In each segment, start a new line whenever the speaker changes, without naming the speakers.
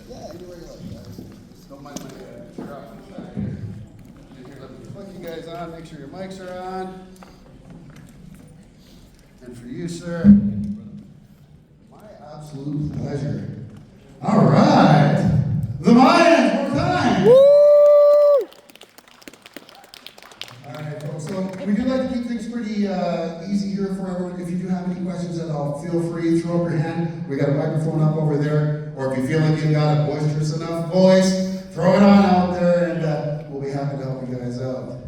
Yeah, anywhere you like, guys. Just don't mind my shirt off on the side here. And here, let me flick you guys on, make sure your mics are on. And for you, sir, my absolute pleasure. All right, the Mayans, more time. Woo! All right, folks. So we do like to keep things pretty easy here for everyone. If you do have any questions at all, feel free, throw up your hand. We got a microphone up over there. Or if you feel like you've got a boisterous enough voice, throw it on out there, and we'll be happy to help you guys out.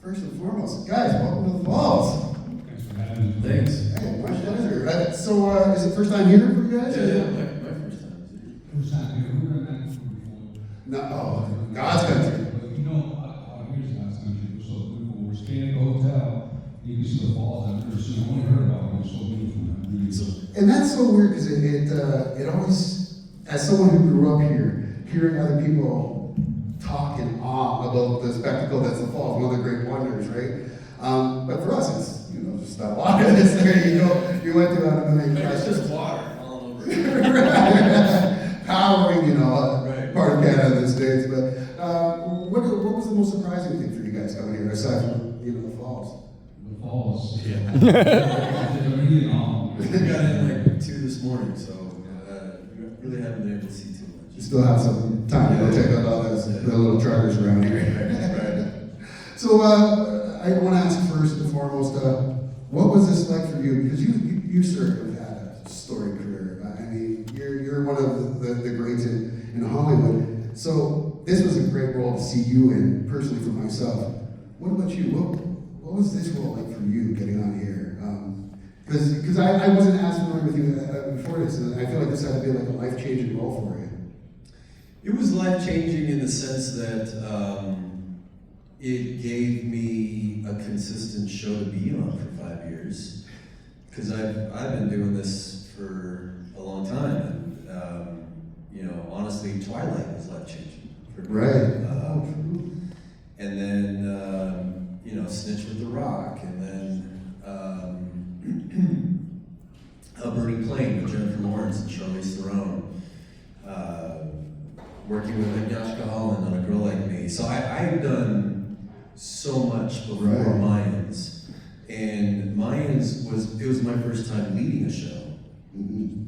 First and foremost, guys, welcome to the Falls.
Thanks for having me.
Thanks.
Hey, my pleasure. So, is it first time here for you guys?
Yeah, my first time.
First time here. We've done that before.
No, oh, God's country.
But you know, here's God's country. It was so beautiful. We're staying at the hotel. You can see the falls. I've never seen. I only heard about it. It was so beautiful. Really so.
And that's so weird because it always, as someone who grew up here, hearing other people talk in awe about the spectacle that's the falls, one of the great wonders, right? But for us, it's just that water that's there. You went through out of the main
It's just water all over.
Powering,
Right.
part of Canada and the States. But what was the most surprising thing for you guys coming here, aside from the falls?
The falls.
Yeah.
They're really long.
We got in like 2 this morning, so we really haven't been able to see too much.
You still have some time to go check out all the little charters around here.
Right.
So I want to ask first and foremost, what was this like for you? Because you sir have had a storied career. I mean, you're one of the greats in Hollywood. So this was a great role to see you in, personally for myself. What about you? What was this role like for you getting on here? Because I wasn't as familiar with you before this, and I feel like this had to be like a life-changing role for you.
It was life-changing in the sense that it gave me a consistent show to be on for 5 years. Because I've been doing this for a long time, and honestly, Twilight was life-changing for me.
Right.
And then Snitch with the Rock, and then A Burning Plane with Jennifer Lawrence and Charlize Theron. Working with Agnieszka Holland on A Girl Like Me. So I've done so much before Mayans. And Mayans was my first time leading a show.
Mm-hmm.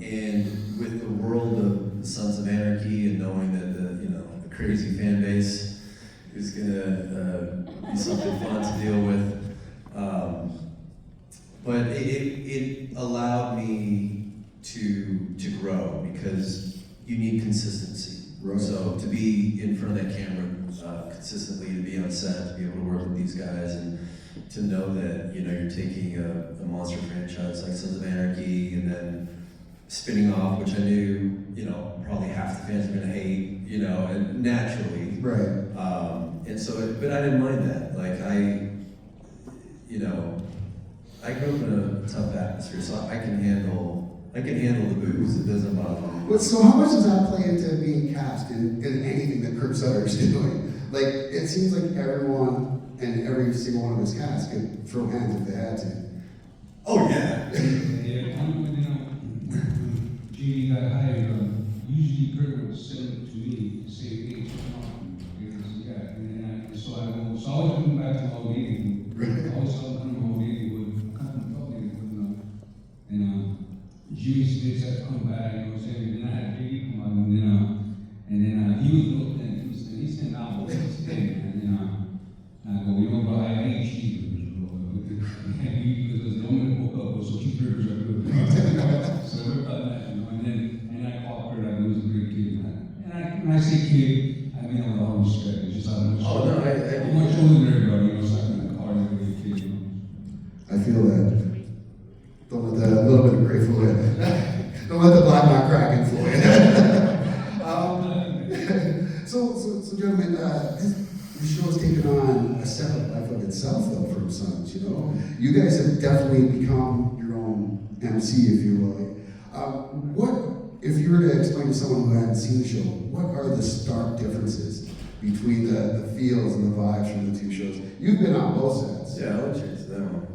And with the world of the Sons of Anarchy and knowing that the crazy fan base is gonna be something fun to deal with. But it allowed me to grow because you need consistency.
Right.
So to be in front of that camera consistently, to be on set, to be able to work with these guys, and to know that you're taking a monster franchise like Sons of Anarchy and then spinning off, which I knew probably half the fans are gonna hate, and naturally.
Right.
And so, but I didn't mind that. Like I grew up in a tough atmosphere, so I can handle the booze. It doesn't bother me.
But so how much does that play into being cast in anything that Kurt Sutter is doing? Like, it seems like everyone and every single one of his cast could throw hands if they had to.
Oh yeah.
Yeah, when Genie got hired, usually Kurt would send it to me to say, hey, come on. And so I was always coming back to Hall meeting. I always come to Hall meeting with Jimmy Smith had to come back, and then I had Jiggy come out, and then he was he's sitting out with his thing, and I go, bro, I ain't cheating, bro. Because the only woke up was so cheeseburgers are good. So we're about that, and I called Kurt, he was a great kid, and when I say kid, I mean with all respect, it's just how much.
Oh no,
I'm much older than everybody, so I can call him a great kid,
I feel that. Don't let that, a little bit of grateful in. Don't let the black knot crack in for you. So gentlemen, the show has taken on a separate life of itself, though, from Sons. You guys have definitely become your own MC, if you will. What, if you were to explain to someone who hadn't seen the show, what are the stark differences between the feels and the vibes from the two shows? You've been on both sets.
Yeah, I'll change that one.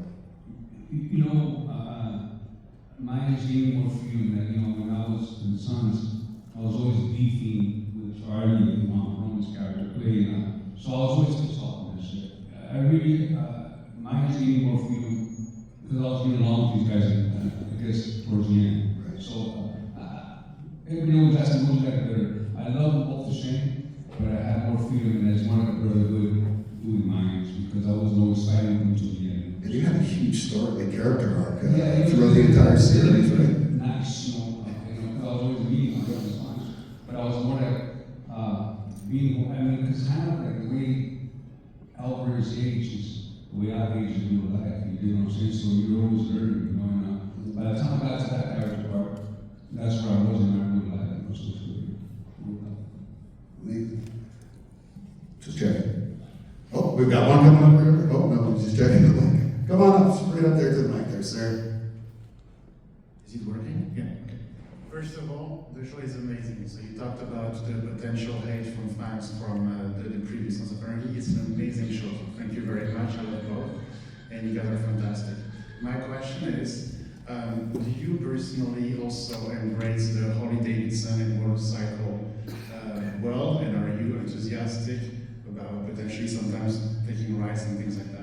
Mine is gave me more freedom that, when I was in Sons, beefing with Charlie, Roman's character playing. So I was always pissed off on this shit. I really, Mayans gave me more freedom because I was getting along with these guys, I guess, towards the end.
Right.
So everybody always asks me, who's like better? I love them both the same, but I have more freedom, and I just wanted a brotherhood doing Mayans because I wasn't always fighting them until the end.
And you had a huge story, like character arc
Yeah,
throughout the entire series, right?
Nice, I was always reading on the songs, but I was more like being, I mean, because kind of like the way Alvarez ages, the way I age in real life, you know what I'm saying? So you're always learning, and by the time I got to that character part, that's where I was in my real life. It was just
Amazing. Just checking. Oh, we've got one coming up here. Oh, no, just checking the mic. Come on up, right up there to the mic there, sir.
Is it working? Yeah. Okay. First of all, the show is amazing. So you talked about the potential hate from fans from the previous Sons of Anarchy. It's an amazing show. So thank you very much. I love both. And you guys are fantastic. My question is, do you personally also embrace the Harley-Davidson and motorcycle world? And are you enthusiastic about potentially sometimes taking rides and things like that?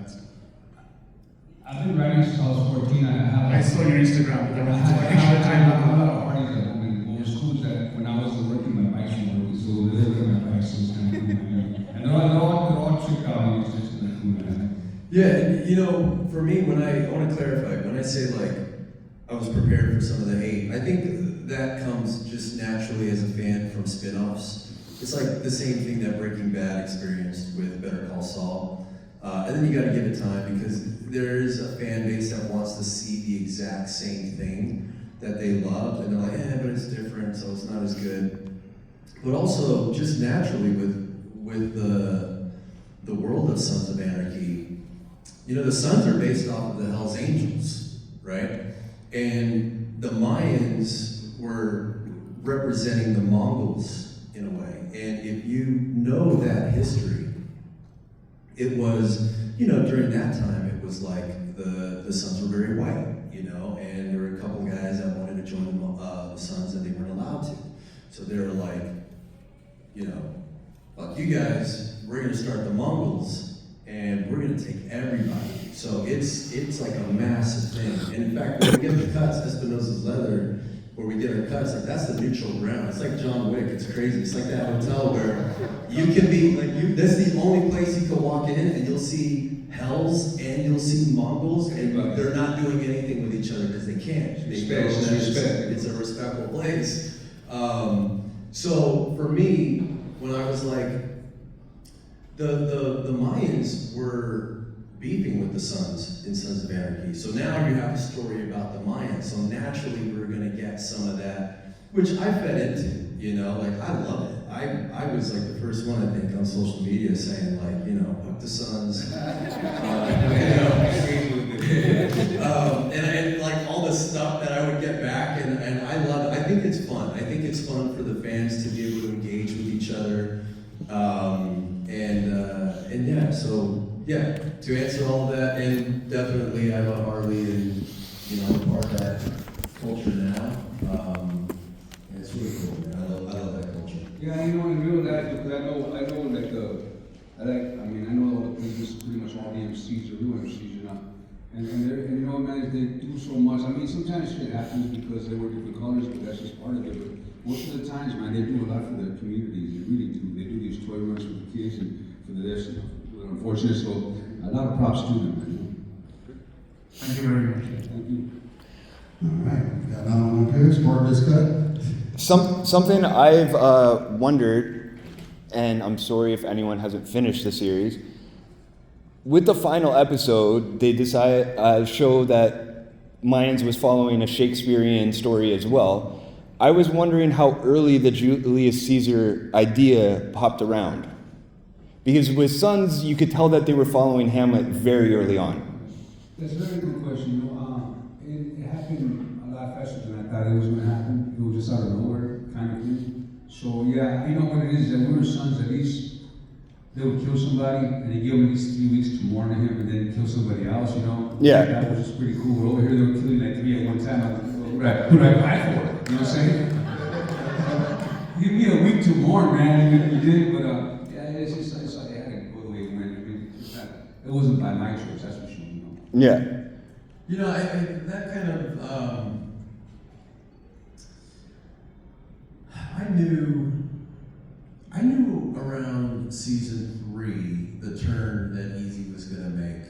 I've been riding since I was 14.
I saw your Instagram.
I have a lot of parties at home, and what was cool is that when I was working, my bikes were working, so they were working my bikes, so it's kind of cool. And they're all tricked out, it's just kind of cool, man.
Yeah, you know, for me, I want to clarify, when I say like, I was prepared for some of the hate, I think that comes just naturally as a fan from spin-offs. It's like the same thing that Breaking Bad experienced with Better Call Saul. And then you gotta give it time because there is a fan base that wants to see the exact same thing that they loved, and they're like, but it's different, so it's not as good. But also, just naturally with the world of Sons of Anarchy, you know, the Sons are based off of the Hells Angels, right? And the Mayans were representing the Mongols in a way. And if you know that history, it was, you know, during that time, it was like the Sons were very white, you know, and there were a couple guys that wanted to join the Sons and they weren't allowed to. So they were like, you know, fuck you guys, we're gonna start the Mongols and we're gonna take everybody. So it's like a massive thing. And in fact, when we get the cuts, Espinosa's Leather, where we get our cuts, like that's the neutral ground. It's like John Wick, it's crazy. It's like that hotel where you can be, like that's the only place you can walk in and you'll see Hells and you'll see Mongols and they're not doing anything with each other because they can't. They know that it's a respectful place. So for me, when I was like, the Mayans were beefing with the Sons in Sons of Anarchy. So now you have a story about the Mayans. So naturally we're gonna get some of that, which I fed into, you know, like I love it. I was like the first one, I think, on social media saying like, you know, fuck the Sons. And like all the stuff that I would get back, and I love it. I think it's fun. I think it's fun for the fans to be able to engage with each other. And yeah, so yeah, to answer all of that, and definitely I love Harley and, you know, part of that culture now. And it's really cool, man. I love that culture.
Yeah, you know, in real life, because I know like, I know all the previous, pretty much all the MCs are real MCs, you know. And you know, man, they do so much. I mean, sometimes shit happens because they wear different colors, but that's just part of it. But most of the times, man, they do a lot for their communities. They really do. They do these toy runs for the kids and for the this, you know, for the unfortunate. So a lot of props to them, man. You know?
Thank you very much.
Thank you.
All right, we got another one up here. Smart this cut.
Something I've wondered, and I'm sorry if anyone hasn't finished the series. With the final episode, they show that Mayans was following a Shakespearean story as well. I was wondering how early the Julius Caesar idea popped around. Because with Sons, you could tell that they were following Hamlet very early on.
That's a very good question. You know, it happened a lot faster than I thought it was going to happen. It was just out of nowhere, kind of thing. So yeah, you know what it is, that we were Sons, at least they would kill somebody and they give them at least 3 weeks to mourn him and then kill somebody else, you know?
Yeah.
That was just pretty cool. But over here they were killing like 3 at one time. Like, who do I buy for? You know what I'm saying? Give me a week man, you did, but yeah, it's just it's like, it had to go the way it went. I mean, it wasn't by my choice, that's for sure.
Yeah.
You know, that kind of, I knew around season 3 the turn that Easy was gonna make.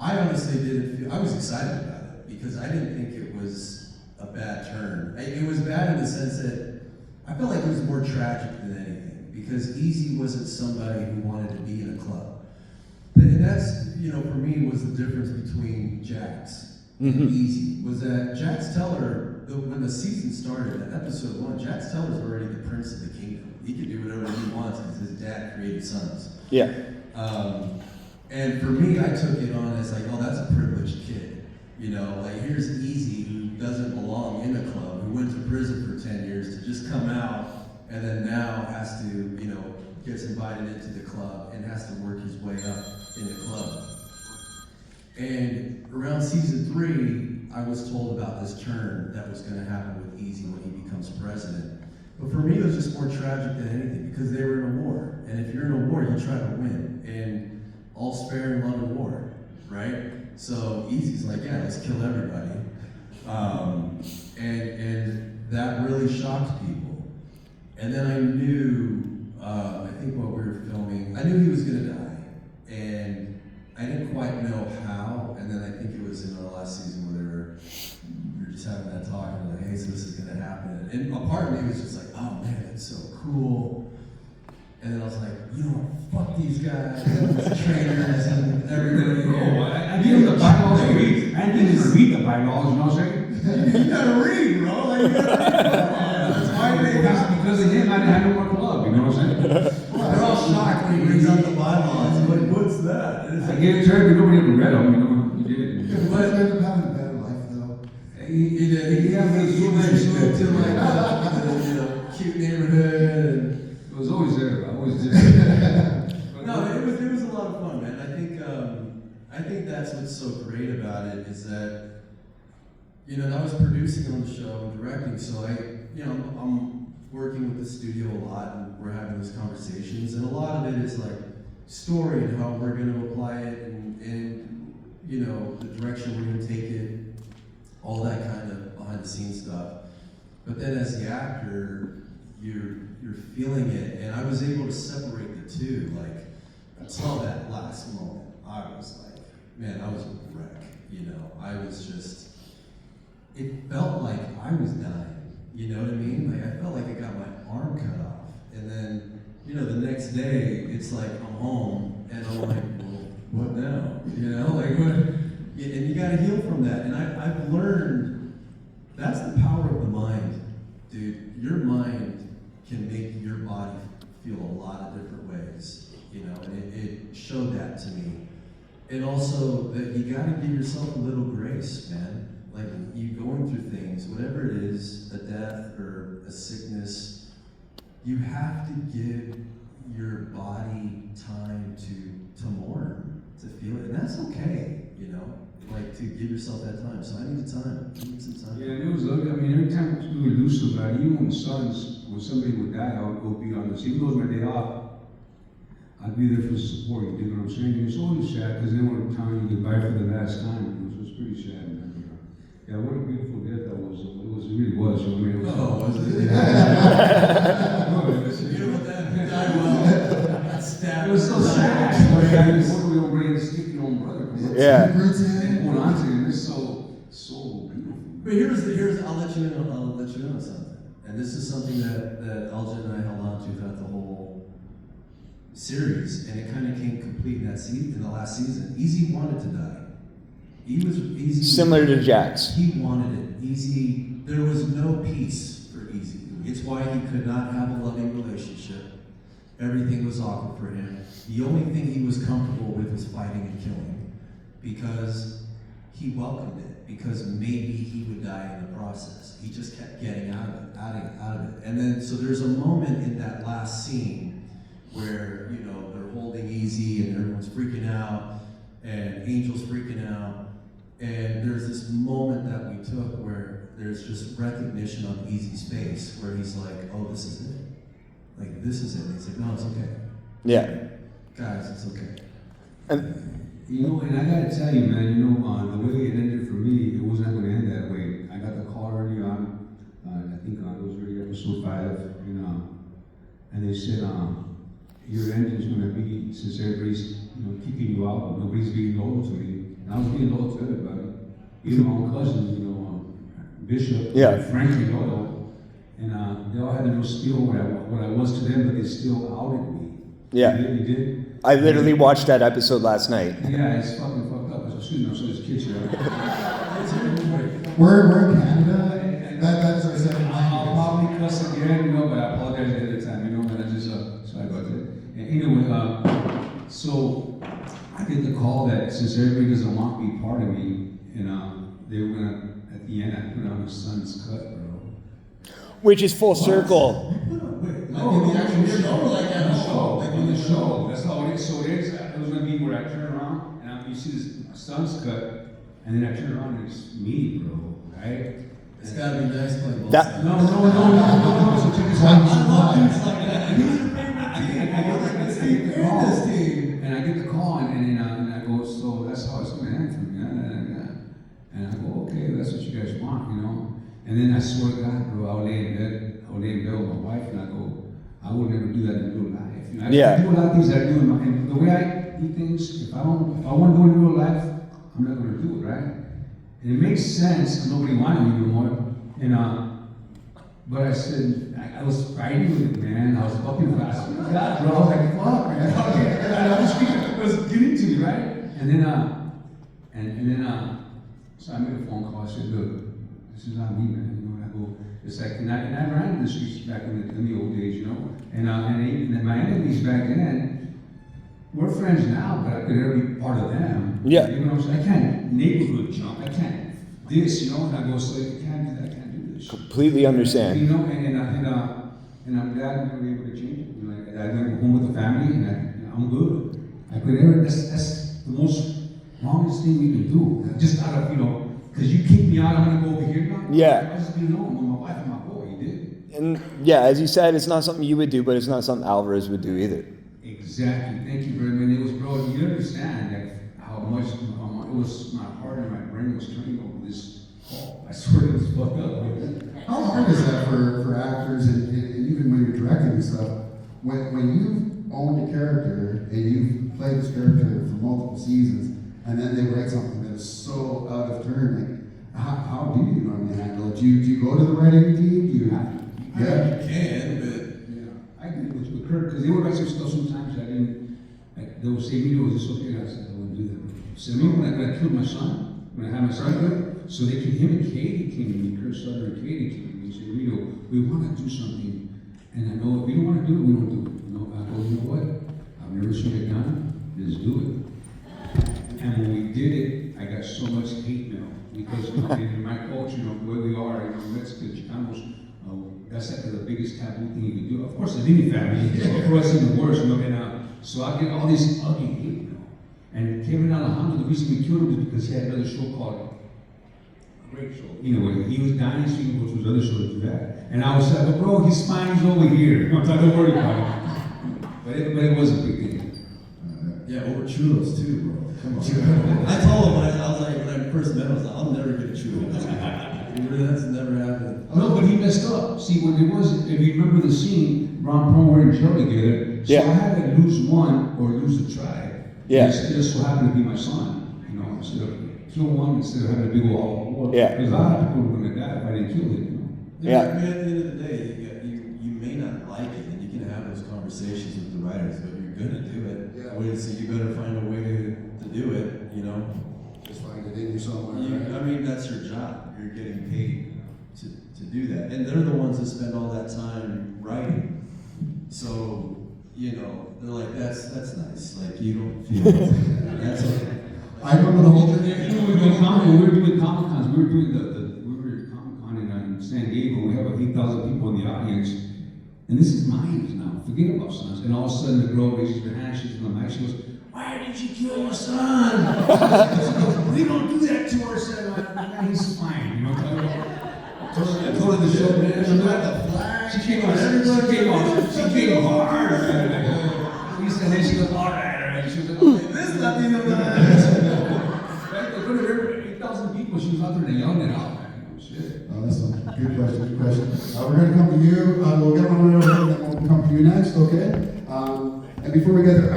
I honestly didn't feel, I was excited about it because I didn't think it was a bad turn. It was bad in the sense that I felt like it was more tragic than anything because Easy wasn't somebody who wanted to be in a club. And that's, you know, for me was the difference between Jax and Easy, was that Jax Teller, when the season started, at episode 1, Jax Teller's already the prince of the kingdom. He can do whatever he wants because his dad created sons.
Yeah.
And for me, I took it on as like, oh, that's a privileged kid. You know, like here's Easy who doesn't belong in a club, who went to prison for 10 years to just come out and then now has to, you know, gets invited into the club and has to work his way up in the club. And around season 3, I was told about this turn that was going to happen with Easy when he becomes president. But for me, it was just more tragic than anything because they were in a war. And if you're in a war, you try to win. And all's fair in love and war, right? So Easy's like, yeah, let's kill everybody. And that really shocked people. And then I knew, I think while we were filming, I knew he was going to die. And I didn't quite know how. And then I think it was in our last season where we were just having that talk and like, hey, so this is going to happen. And a part of me was just like, oh man, that's so cool. And then I was like, you know what, fuck these guys, these trainers, and everybody.
I give the bylaws to read. I didn't read the bylaws, you know what I'm saying?
You gotta read, bro. Like, you gotta read. That's why they got.
Because of him, I didn't have no more club, you know what I'm saying?
They're all shocked when he reads out the bylaws. Like, what's that? And it's
I
like,
gave it to him, but nobody ever read them, you know? He did.
Yeah, but you end up having a better life, though.
Yeah, but it's so
like,
much
moved to like, you know, cute neighborhood. And,
it was always there, I always did.
no, it was a lot of fun, man. I think that's what's so great about it is that, you know, I was producing on the show and directing, so I'm working with the studio a lot, and we're having those conversations, and a lot of it is like story and how we're going to apply it, and you know, the direction we're going to take it, all that kind of behind the scenes stuff. But then as the actor, you're feeling it, and I was able to separate the two. Like until that last moment, I was like, man, I was a wreck. You know, I was just. It felt like I was dying. You know what I mean? Like I felt like I got my arm cut off, and then you know the next day it's like I'm home, and I'm like, well, what now? You know, like what? And you got to heal from that. And I've learned that's the power of the mind, dude. Your mind can make your body feel a lot of different ways, you know, and it showed that to me. And also that you gotta give yourself a little grace, man. Like you going through things, whatever it is, a death or a sickness, you have to give your body time to mourn, to feel it, and that's okay, you know, like to give yourself that time. So I need the time, I need some time.
Yeah, it was, I mean, every time we would lose somebody, even when somebody would die, I would go be on this. Even though it was my day off, I'd be there for the support, you know what I'm saying? And it's always sad, because they want to tell you goodbye for the last time. It was pretty sad, man. Yeah, what a beautiful death that was. It really was. You know, I mean, it was,
was it?
No, it was
Beautiful death, he died well. Got stabbed.
It was so sad. What do we don't bring this stick your own brother?
Yeah.
And hold on to him. It's so beautiful.
But here's I'll let you know something. And this is something that Elgin and I held on to throughout the whole series, and it kind of came complete in that season, in the last season. Easy wanted to die. He was Easy.
Similar to Jax.
He wanted it. Easy. There was no peace for Easy. It's why he could not have a loving relationship. Everything was awkward for him. The only thing he was comfortable with was fighting and killing, because he welcomed it, because maybe he would die in the process. He just kept getting out of it. And then, so there's a moment in that last scene where, you know, they're holding Easy and everyone's freaking out, and Angel's freaking out, and there's this moment that we took where there's just recognition on Easy's face where he's like, oh, this is it. Like, this is it. And he's like, no, it's okay.
Yeah.
Guys, it's okay.
And
You know, and I gotta tell you, man, you know, the way it ended for me, it was not gonna end that way. I got the call early on, I think it was already episode 5, and they said, your ending's gonna be, since everybody's, you know, kicking you out, nobody's being loyal to me. And I was being loyal to everybody. Even my own cousins, you know, Bishop,
Yeah.
frankly loyal. And they all had no skill what I was to them, but they still outed me.
Yeah.
You did?
I literally watched that episode last night.
Yeah, it's fucking fucked up. Excuse me, I'm so this kids here.
We're in Canada. That's our second
I'll
language.
probably cuss again, you know, but I apologize ahead of time, you know, and I just, sorry about that. And anyway, so I get the call that since everybody doesn't want to be part of me, and they were gonna, at the end, I put on my son's cut, bro.
Which is full circle.
Wait,
Like in the actual show, like at
on the
home?
show,
Like
on the show. That's how it is. So it was gonna be where I turn around and you see this my son's cut, and then I turn around and it's me, bro. Right?
It's gotta be nice playing both
That-
sides.
No. So check this out.
I love dudes like that.
And I get the call, and I go, so that's how it's gonna end for me. And I go, okay, that's what you guys want, you know. And then I swear to God, bro, I'll lay in bed with my wife, and I go, I would never do that in real life. You know, I do a lot of things that I do in my, and the way I do things, if I want to do it in real life, I'm not gonna do it, right? And it makes sense, because nobody wanted me anymore. And but I said, I was fighting with it, man. I was fucking fast. God, bro, I was like, fuck, man. It was getting to me, right? And then, so I made a phone call. I said, look, this is not me, man. You know, and I go, it's like, and I ran in the streets back in the old days, you know. And then my enemies back then, we're friends now, but I could never be part of them.
Yeah.
You know what I'm saying? I can't neighborhood jump. I can't this, you know. And I go, so I can't do that. I can't do this.
Completely understand.
You know, and I'm glad we were able to change it. You know, I went home with the family, and I'm good. I could never. That's the most wrongest thing we can do. Just out of, you know, because you kick me out, I'm gonna go over here now.
Yeah.
I just be alone with my wife and my boy. You did.
And yeah, as you said, it's not something you would do, but it's not something Alvarez would do either.
Exactly. Thank you very much. It was, bro. You understand like how much it was. My heart and my brain was turning over this call. I swear it was fucked up.
How hard is that for actors and even when you're directing and stuff? When you own a character and you play this character for multiple seasons, and then they write something that is so out of turn, like how do you normally handle it? Do you go to the writing team? Do you have to? Yeah.
You can, but
Yeah, I did it with Kurt because they would write some stuff sometimes I didn't. Like they would say, "Emilio, is this okay?" I said, "I wouldn't do that." So me when I killed my son, when I had my son, so they came. Him and Katie came to me. Kurt Sutter and Katie came to me and said, "Emilio, we want to do something, and I know if we don't want to do it, we don't do it." You know, I go, "You know what? I've never seen it done. Let's do it." And when we did it, I got so much hate mail because in my culture, you know, where we are, you know, Mexican, Chicanos. That's like the biggest taboo thing you can do. Of course, in any family, for us even worse, you know. And so I get all this ugly hate, you know. And Kevin Alejandro, the reason we killed him is because he had another show called Great Show. Anyway, he was dying, so he goes to his other show to do that. And I was like, "But bro, his spine's over here." I'm like, "Don't worry about it." But it was a big thing.
yeah, over churros too, bro. Come on. I told him, I was like, when I first met him, I was like, I'll never get a churro. That's never happened.
No, but he messed up. See, what it was, if you remember the scene, Ron Paul were in jail together. So
Yeah.
I had to lose one or lose the tribe.
Yeah.
It just so happened to be my son. You know, instead of kill one, instead of having a big old war.
Yeah.
Because a lot of people were going to die if I didn't kill it. You know?
Yeah.
I mean, at the end of the day, you may not like it, and you can have those conversations with the writers, but you're gonna do it.
Yeah.
So you better find a way to do it. You know.
Just find it in you somewhere.
I mean, that's your job. You're getting paid to do that. And they're the ones that spend all that time writing. So, you know, they're like, that's nice. Like, you don't feel that's okay.
I remember the whole thing.
You know, we were doing Comic-Cons. We were doing we were at Comic-Con in San Diego. We have 8,000 people in the audience. And this is Mayans now. Forget about sons. And all of a sudden the girl raises her hand. She's on the mic. She goes, "Why did you kill your son?" She goes, "We don't do that to our son." Yeah, he's fine. You know. totally the show, man. She got the flag. She came on. She came hard. We said, then she goes, all right. She was like, okay, this Latino man. Right? They put her 8,000 people. She was out there and yelling it out, man. Shit.
Oh, that's a good question. Good question. We're going to come to you. We'll get one over here, and then we'll come to you next. Okay. And before we get there,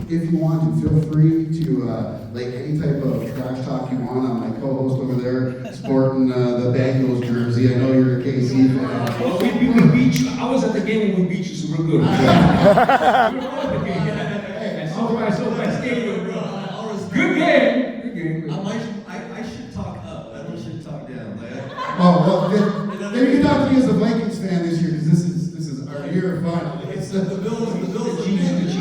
if you want to, feel free to like any type of trash talk you want on my co-host over there, sporting the Bengals jersey. I know you're a KC fan.
Well, we beat you. I was at the game when we beat you, so we're good. We were at the game. SoFi Stadium, bro. Good game. Good game.
I should talk up. I should talk down.
Oh, well, then you can talk to me as a Vikings fan this year, because this is our year of fun. It's
The Bills are dangerous.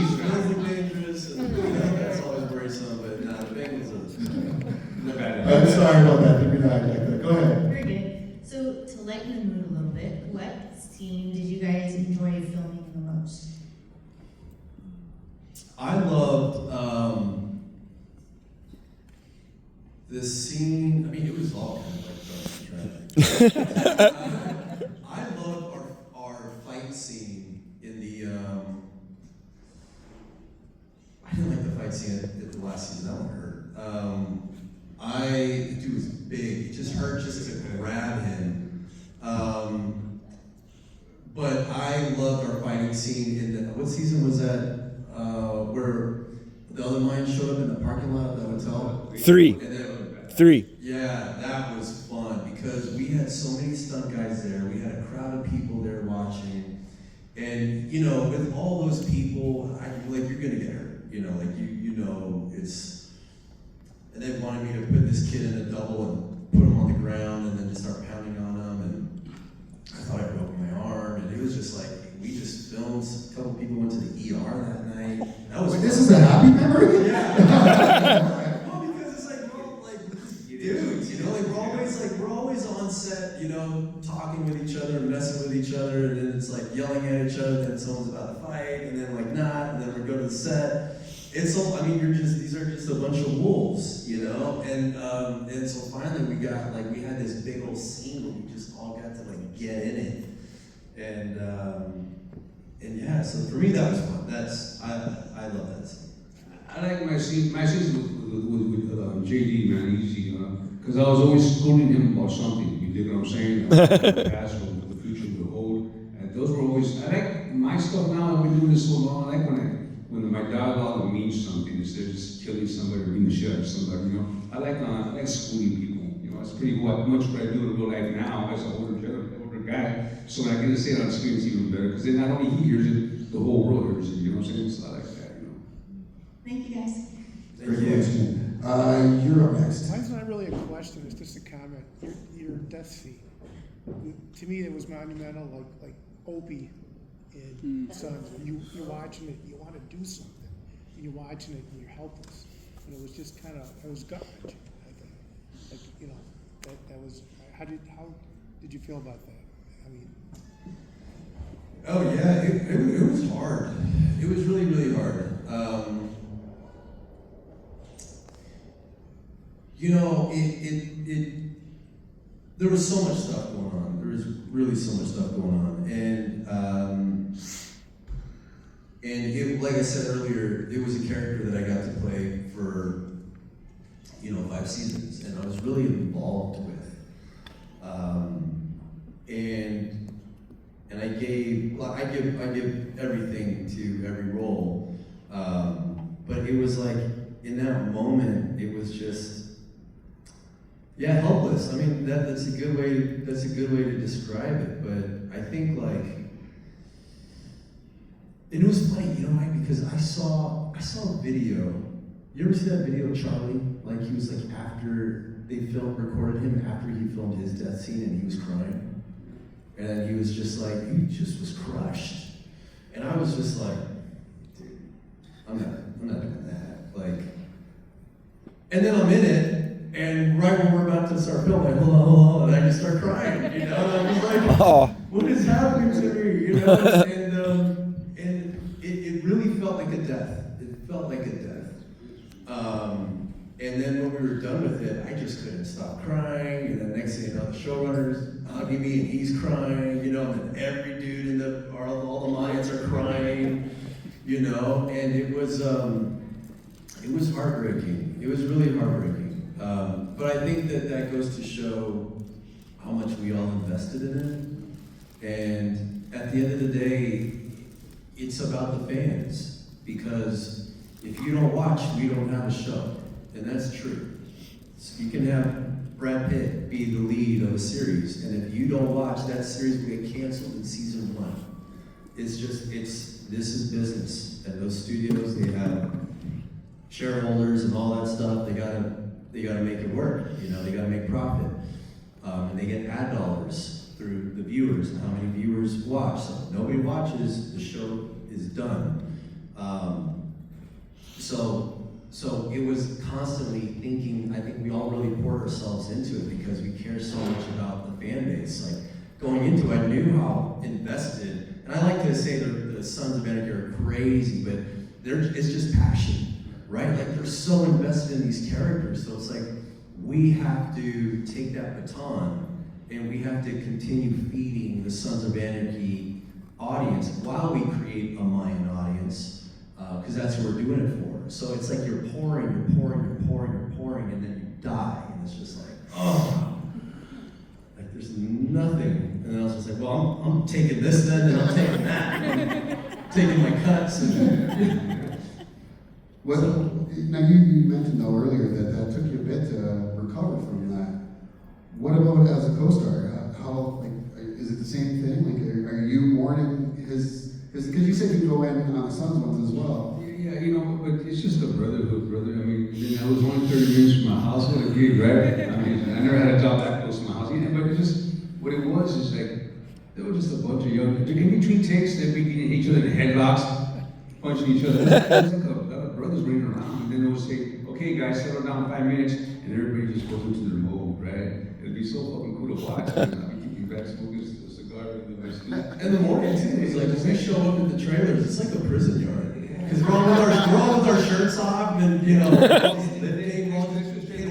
And, that's always worrisome, but nah, the Bengals are bad.
I'm sorry about that. Didn't mean to act like that. Go ahead.
Very good. So to lighten the mood a little bit, what scene did you guys enjoy filming the most?
I loved this scene. I mean, it was all kind of like tragic. I loved our fight scene in the. I didn't like the fight scene at the last season. That one hurt. The dude was big. It just hurt just to grab him. But I loved our fighting scene in what season was that? Where the other Mayans showed up in the parking lot of the hotel?
3.
And then,
3.
yeah, that was fun because we had so many stunt guys there. We had a crowd of people there watching. And, with all those people, you're gonna get hurt. It's. And they wanted me to put this kid in a double and put him on the ground and then just start pounding on him. And I thought I broke my arm. And it was just like, we just filmed. A couple people went to the ER that night. That was.
Wait, this is a happy memory?
Yeah. Well, because it's like, we're all like dudes, we're always on set, talking with each other and messing with each other, and then it's like yelling at each other, then someone's about to fight, and then like not, and then we go to the set. These are just a bunch of wolves, and so finally we had this big old scene where we just all got to get in it, and yeah, so for me that was fun. I love that scene.
I like my scenes with JD, man, easy, because I was always scolding him about something. You dig what I'm saying? The past or the future would hold. And those were always. I like my stuff now. I've been doing this so long. I like when my dialogue means something instead of just killing somebody or being the shit out of somebody. I like schooling people. That's pretty much what I do in real life now as an older guy. So when I get to say it on screen, it's even better because then not only he hears it, the whole world hears it. You know what I'm saying? So I like that.
Thank you guys.
Thank you.
You're up next.
Mine's not really a question, it's just a comment. Your death scene. To me, it was monumental, like Opie in Sons. You're watching it, you want to do something. And you're watching it and you're helpless. And it was just it was gut-wrenching, I think. That was, how did you feel about that? I mean.
Oh yeah, it was hard. It was really, really hard. There was so much stuff going on. There was really so much stuff going on, and it, like I said earlier, it was a character that I got to play for 5 seasons, and I was really involved with. And I give everything to every role, but it was like in that moment, it was just. Yeah, helpless. I mean, that's a good way to describe it. But I think and it was funny, right? Because I saw a video. You ever see that video of Charlie? He was after they recorded him after he filmed his death scene, and he was crying, and he was just was crushed, and I was just like, dude, I'm not doing that. And then I'm in it. And right when we're about to start filming, hold on, and I just start crying, and I'm just like, what is happening to me, and it really felt like a death. It felt like a death. And then when we were done with it, I just couldn't stop crying, and then next thing you know, the showrunners hugging me and he's crying, you know, and every dude in all the Mayans are crying, you know, and it was heartbreaking. It was really heartbreaking. But I think that goes to show how much we all invested in it. And at the end of the day, it's about the fans. Because if you don't watch, we don't have a show. And that's true. So you can have Brad Pitt be the lead of a series, and if you don't watch, that series will get canceled in season 1. This is business. And those studios, they have shareholders and all that stuff. They gotta make it work. You know, they gotta make profit. And they get ad dollars through the viewers and how many viewers watch. So if nobody watches, the show is done. So it was constantly thinking, I think we all really poured ourselves into it because we care so much about the fan base. Like going into it, I knew how invested, and I like to say the Sons of Anarchy are crazy, but it's just passion, right? Like they're so invested in these characters, so it's like we have to take that baton and we have to continue feeding the Sons of Anarchy audience while we create a Mayan audience, because that's what we're doing it for. So it's like you're pouring, and then you die, and it's just like, oh, like there's nothing. And then I was just like, well, I'm taking this then, and I'm taking that, and I'm taking my cuts.
Well, now you mentioned though earlier that took you a bit to recover from that. What about as a co-star? How is it the same thing? Like, are you mourning his? Because you said you go in on the Suns ones as well.
Yeah, you know, but it's just a brotherhood, brother. I mean, I was only 30 minutes from my house. What a gig, right? I mean, I never had a job that close to my house. Yeah, but it just, what it was is like, there were just a bunch of young, in between takes, they'd be getting each other in headlocks, punching each other. It was like a lot of brothers running around. And then they would say, okay, guys, settle down 5 minutes. And everybody just goes into their mode, right? It'd be so fucking cool to watch. I'd be keeping back smoking a cigar in my studio.
And the more too is like, when we show up at the trailers, it's like a prison yard. Because we're all with our shirts off, and you know,
It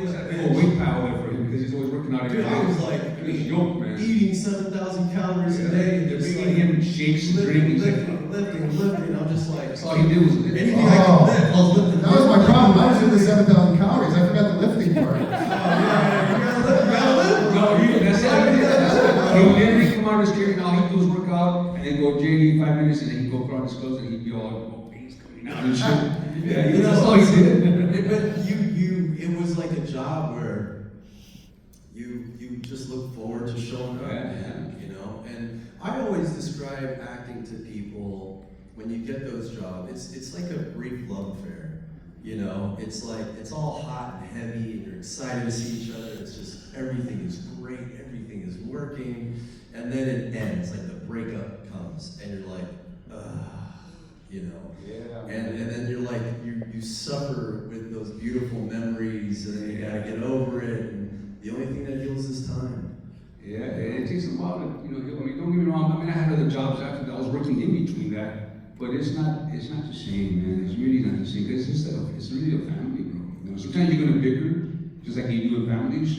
was a weight power for him because he's always working out.
Dude, I was like,
yoke, man.
eating 7,000 calories a day, and
They're
just
bringing
like
him shakes and drinking.
lifting. I'm just like,
That's all he did was lift.
anything I could lift, I was lifting.
That was my problem. I was doing the 7,000 calories. I forgot the lifting part.
You gotta lift.
No, that's how he did. He would literally come out of his chair and all he'd do is work out and then go JD 5 minutes and then he'd go across his clothes and he'd be all, veins coming out and shit.
Yeah, you know,
that's all he did.
But it was like a job where you just look forward to showing up, man, you know? And I always describe acting to people, when you get those jobs, it's like a brief love affair, you know? It's like, it's all hot and heavy and you're excited to see each other. It's just, everything is great, everything is working. And then it ends, like the breakup comes and you're like, you know?
Yeah.
And then you're like, you suffer with those beautiful memories and then you gotta get over it. And the only thing that heals is time.
Yeah, it takes a while to, you know, I mean, don't get me wrong, I mean, I had other jobs after that, I was working in between that, but it's not the same, man, it's really not the same, because it's really a family, bro, you know, sometimes you're gonna bicker, just like you do in families,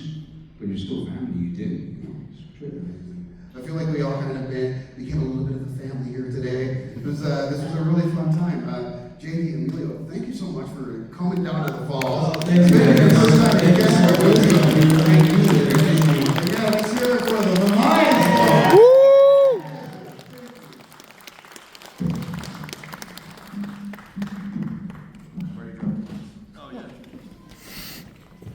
but you're still family, you did, you know, it's true.
I feel like we all kind of became a little bit of a family here today. This was a really fun time. JD and Emilio, thank you so much for coming down to the falls.
Thanks, man.